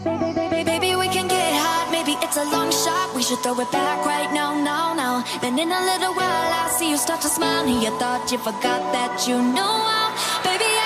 Baby, we can get hot, maybe it's a long shot. We should throw it back right now, now, now. Then in a little while, I'll see you start to smile. And you thought you forgot that you know how. Baby,